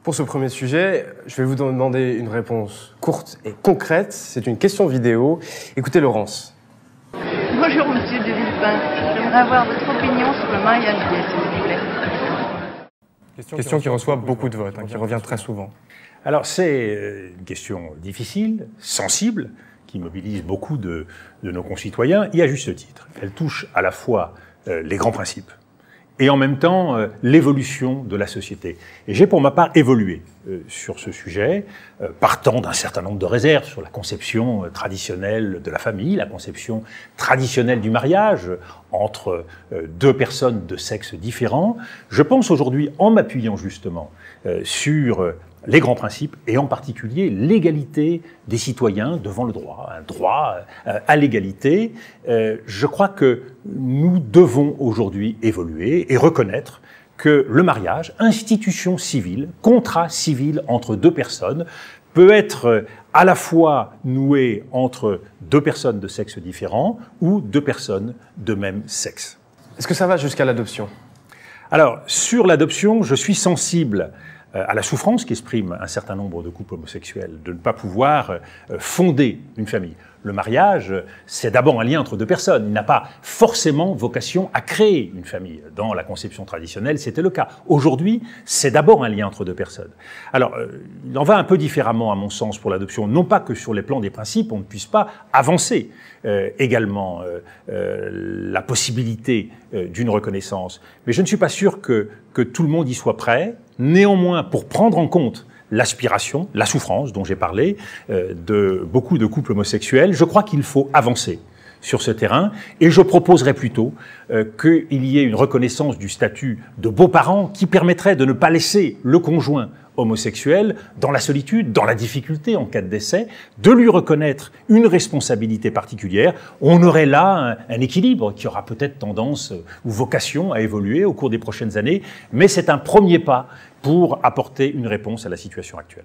Pour ce premier sujet, je vais vous demander une réponse courte et concrète. C'est une question vidéo. Écoutez Laurence. Bonjour Monsieur de Villepin. J'aimerais avoir votre opinion sur le mariage gay, s'il vous plaît. Question qui reçoit beaucoup de votes, qui revient très souvent. Alors c'est une question difficile, sensible, qui mobilise beaucoup de nos concitoyens, et à juste titre. Elle touche à la fois les grands principes et en même temps l'évolution de la société. Et j'ai pour ma part évolué sur ce sujet, partant d'un certain nombre de réserves sur la conception traditionnelle de la famille, la conception traditionnelle du mariage entre deux personnes de sexes différents. Je pense aujourd'hui, en m'appuyant justement sur les grands principes, et en particulier l'égalité des citoyens devant le droit, un droit à l'égalité. Je crois que nous devons aujourd'hui évoluer et reconnaître que le mariage, institution civile, contrat civil entre deux personnes, peut être à la fois noué entre deux personnes de sexe différents ou deux personnes de même sexe. Est-ce que ça va jusqu'à l'adoption? Alors, sur l'adoption, je suis sensible à la souffrance qu'expriment un certain nombre de couples homosexuels de ne pas pouvoir fonder une famille. Le mariage, c'est d'abord un lien entre deux personnes. Il n'a pas forcément vocation à créer une famille. Dans la conception traditionnelle, c'était le cas. Aujourd'hui, c'est d'abord un lien entre deux personnes. Alors, il en va un peu différemment, à mon sens, pour l'adoption. Non pas que sur les plans des principes, on ne puisse pas avancer également la possibilité d'une reconnaissance. Mais je ne suis pas sûr que tout le monde y soit prêt. Néanmoins, pour prendre en compte l'aspiration, la souffrance dont j'ai parlé, de beaucoup de couples homosexuels, je crois qu'il faut avancer sur ce terrain, et je proposerais plutôt qu'il y ait une reconnaissance du statut de beaux-parents qui permettrait de ne pas laisser le conjoint homosexuel dans la solitude, dans la difficulté en cas de décès, de lui reconnaître une responsabilité particulière. On aurait là un équilibre qui aura peut-être tendance ou vocation à évoluer au cours des prochaines années, mais c'est un premier pas pour apporter une réponse à la situation actuelle.